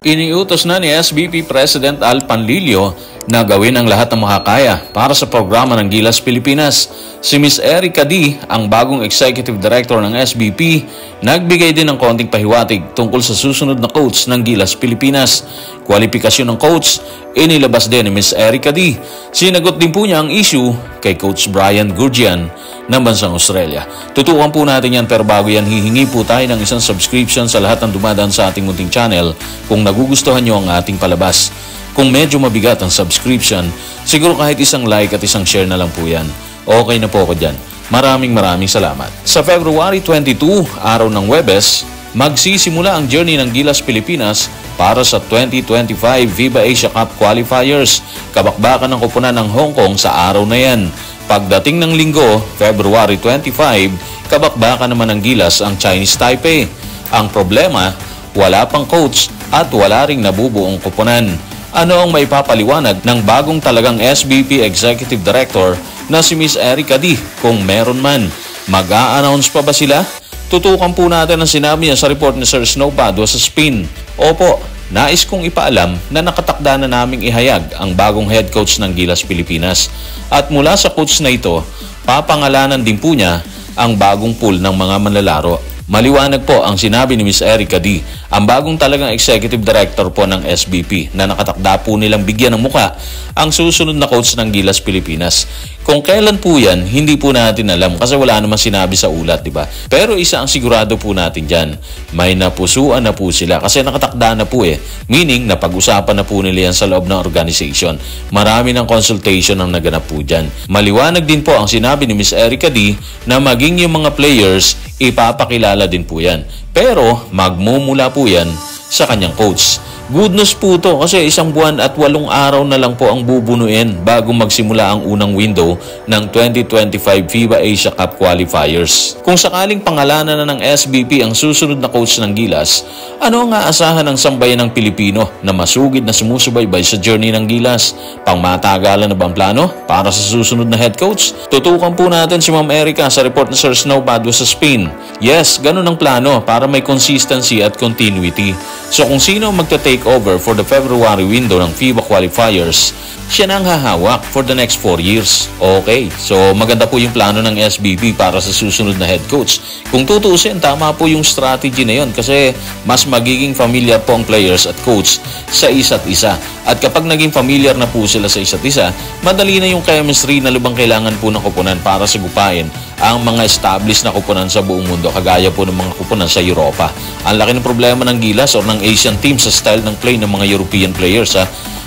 Iniutos na ni SBP President Al Panlilio na gawin ang lahat ng makakaya para sa programa ng Gilas Pilipinas. Si Ms. Erica D, ang bagong Executive Director ng SBP, nagbigay din ng konting pahiwatig tungkol sa susunod na coach ng Gilas Pilipinas. Kwalifikasyon ng coach, inilabas din ni Ms. Erica D. Sinagot din po niya ang issue kay Coach Brian Gurjian ng bansang Australia. Tutukan po natin yan, pero bago yan, hihingi po tayo ng isang subscription sa lahat ng dumadaan sa ating munting channel kung nagugustuhan nyo ang ating palabas. Kung medyo mabigat ang subscription, siguro kahit isang like at isang share na lang po yan. Okay na po ako dyan. Maraming salamat. Sa February 22, araw ng Huwebes, magsisimula ang journey ng Gilas Pilipinas para sa 2025 FIBA Asia Cup Qualifiers. Kabakbakan ng koponan ng Hong Kong sa araw na yan. Pagdating ng linggo, February 25, kabakbakan naman ng Gilas ang Chinese Taipei. Ang problema, wala pang coach at wala ring nabubuong koponan. Ano ang maipapaliwanag ng bagong talagang SBP Executive Director na si Ms. Erica D kung meron man? Mag-a-announce pa ba sila? Tutukan po natin ang sinabi niya sa report ni Sir Snow Padua sa Spin. Opo, nais kong ipaalam na nakatakda na naming ihayag ang bagong head coach ng Gilas Pilipinas. At mula sa coach na ito, papangalanan din po niya ang bagong pool ng mga manlalaro. Maliwanag po ang sinabi ni Ms. Erica D, ang bagong talagang Executive Director po ng SBP na nakatakda po nilang bigyan ng muka ang susunod na coach ng Gilas Pilipinas. Kung kailan po yan, hindi po natin alam kasi wala naman sinabi sa ulat, di ba? Pero isa ang sigurado po natin dyan, may napusuan na po sila kasi nakatakda na po meaning napag-usapan na po nila yan sa loob ng organization. Marami ng consultation ang naganap po dyan. Maliwanag din po ang sinabi ni Ms. Erica D na maging yung mga players, ipapakilala din po yan. Pero magmumula po yan sa kanyang coach. Good news po to kasi 1 buwan at 8 araw na lang po ang bubunuin bago magsimula ang unang window ng 2025 FIBA Asia Cup Qualifiers. Kung sakaling pangalanan na ng SBP ang susunod na coach ng Gilas, ano ang aasahan ng sambayan ng Pilipino na masugid na sumusubaybay sa journey ng Gilas? Pangmatagalan na ba ang plano para sa susunod na head coach? Tutukan po natin si Ma'am Erica sa report ni Sir Snow Padua sa Spin. Yes, ganun ang plano para may consistency at continuity. So kung sino magta-take over for the February window ng FIBA qualifiers, siya na ang hahawak for the next 4 years. Okay, so maganda po yung plano ng SBP para sa susunod na head coach. Kung tutuusin, tama po yung strategy na yun kasi mas magiging familiar po ang players at coach sa isa't isa. At kapag naging familiar na po sila sa isa't isa, madali na yung chemistry na lubang kailangan po ng koponan para sagupain ang mga established na koponan sa buong mundo, kagaya po ng mga koponan sa Europa. Ang laki ng problema ng Gilas or ng Asian team sa style ng play ng mga European players.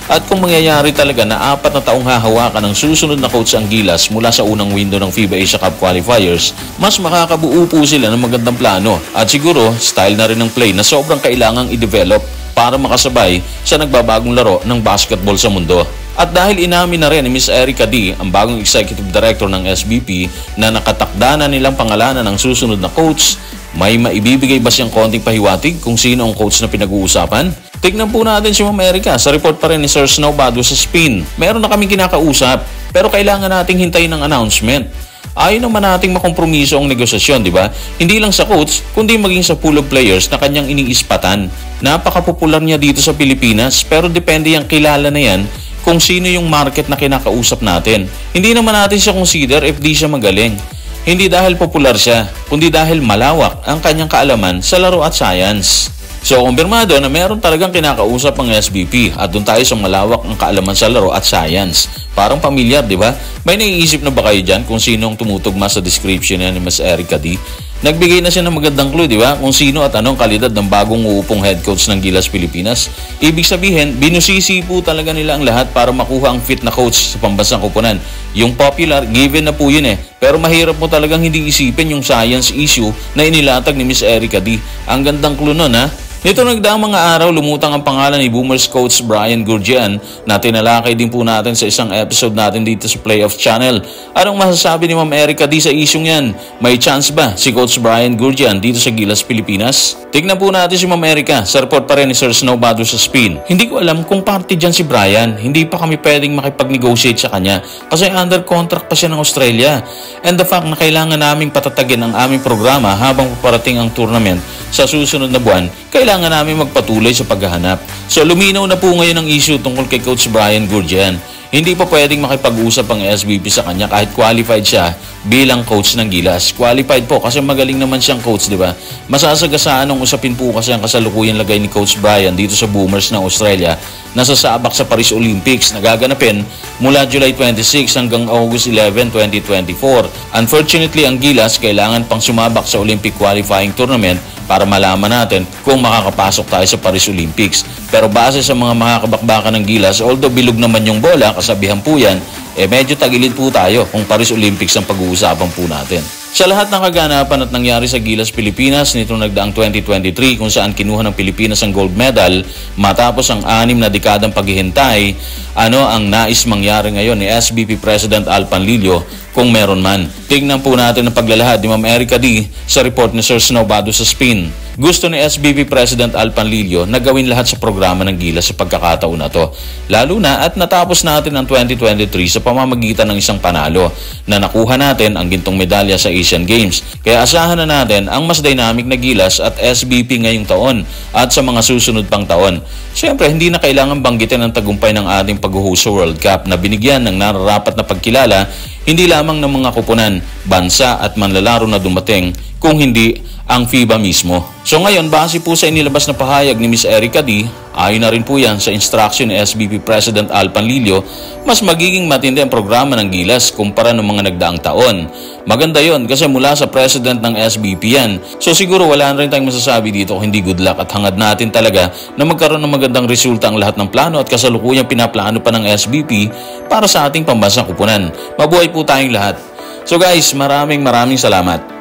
At kung mangyayari talaga na 4 na taong hahawakan ng susunod na coach ang Gilas mula sa unang window ng FIBA Asia Cup Qualifiers, mas makakabuo po sila ng magandang plano at siguro style na rin ng play na sobrang kailangang i-develop para makasabay sa nagbabagong laro ng basketball sa mundo. At dahil inamin na rin ni Ms. Erica D, ang bagong Executive Director ng SBP, na nakatakda na nilang pangalanan ng susunod na coach, may maibibigay ba siyang konting pahiwatig kung sino ang coach na pinag-uusapan? Tignan po natin si Ma'am Erica sa report pa rin ni Sir Snow Padua sa Spin. Meron na kaming kinakausap pero kailangan nating hintayin ng announcement. Ayaw naman nating makompromiso ang negosasyon, di ba? Hindi lang sa coach, kundi maging sa pool of players na kanyang iniispatan. Napaka-popular niya dito sa Pilipinas pero depende yung kilala na yan kung sino yung market na kinakausap natin. Hindi naman natin siya consider if di siya magaling. Hindi dahil popular siya, kundi dahil malawak ang kanyang kaalaman sa laro at science. So, kumpirmado na meron talagang kinakausap ang SBP at doon tayo sa malawak ang kaalaman sa laro at science. Parang pamilyar, di ba? May naiisip na ba kayo dyan kung sino ang tumutugma sa description ni Ms. Erica D? Nagbigay na siya ng magandang clue, di ba? Kung sino at anong kalidad ng bagong uupong head coach ng Gilas Pilipinas. Ibig sabihin, binusisi po talaga nila ang lahat para makuha ang fit na coach sa pambansang koponan. Yung popular, given na po yun Pero mahirap mo talagang hindi isipin yung science issue na inilatag ni Ms. Erica D. Ang gandang clue nun, Nito nagdaang mga araw, lumutang ang pangalan ni Boomers coach Brian Gurjian na tinalakay din po natin sa isang episode natin dito sa Playoff Channel. Anong masasabi ni Ma'am Erica D sa isyong yan? May chance ba si Coach Brian Gurjian dito sa Gilas Pilipinas? Tignan po natin si Ma'am Erica sa report pa rin ni Sir Snow Padua sa Spin. Hindi ko alam kung party dyan si Brian. Hindi pa kami pwedeng makipag-negotiate sa kanya kasi under contract pa siya ng Australia. And the fact na kailangan naming patatagin ang aming programa habang paparating ang tournament sa susunod na buwan, kailangan namin magpatuloy sa paghahanap. So luminaw na po ngayon ang issue tungkol kay Coach Brian Goorjian. Hindi pa pwedeng makipag-usap ang SBP sa kanya kahit qualified siya bilang coach ng Gilas. Qualified po kasi magaling naman siyang coach, di ba? Masasagasaan ang usapin po kasi ang kasalukuyang lagay ni Coach Brian dito sa Boomers ng Australia na sasabak sa Paris Olympics na gaganapin mula July 26 hanggang August 11, 2024. Unfortunately, ang Gilas kailangan pang sumabak sa Olympic qualifying tournament para malaman natin kung makakapasok tayo sa Paris Olympics. Pero base sa mga makakabakbakan ng Gilas, although bilog naman yung bola, kasabihan po yan, medyo tagilid po tayo kung Paris Olympics ang pag-uusapan po natin. Sa lahat ng kaganapan at nangyari sa Gilas Pilipinas nitong nagdaang 2023 kung saan kinuha ng Pilipinas ang gold medal matapos ang 6 na dekadang paghihintay, ano ang nais mangyari ngayon ni SBP President Al Panlilio kung meron man. Tingnan po natin ang paglalahad ni Ma'am Erica D sa report ni Sir Snowbado sa Spin. Gusto ni SBP President Al Panlilio na gawin lahat sa programa ng Gilas sa pagkakataon na to. Lalo na at natapos natin ang 2023 sa pamamagitan ng isang panalo na nakuha natin ang gintong medalya sa Asian Games. Kaya asahan na natin ang mas dynamic na Gilas at SBP ngayong taon at sa mga susunod pang taon. Siyempre, hindi na kailangan banggitin ang tagumpay ng ating pag-host sa World Cup na binigyan ng nararapat na pagkilala hindi lamang ng mga kupunan, bansa at manlalaro na dumating kung hindi ang FIBA mismo. So ngayon, base po sa inilabas na pahayag ni Ms. Erica D, ayon na rin po yan sa instruction ni SBP President Al Panlilio, mas magiging matindi ang programa ng Gilas kumpara ng mga nagdaang taon. Maganda yon kasi mula sa President ng SBP yan. So siguro wala na rin tayong masasabi dito kung hindi good luck at hangad natin talaga na magkaroon ng magandang resulta ang lahat ng plano at kasalukuyang pinaplano pa ng SBP para sa ating pambansang kupunan. Mabuhay po tayong lahat. So guys, maraming salamat.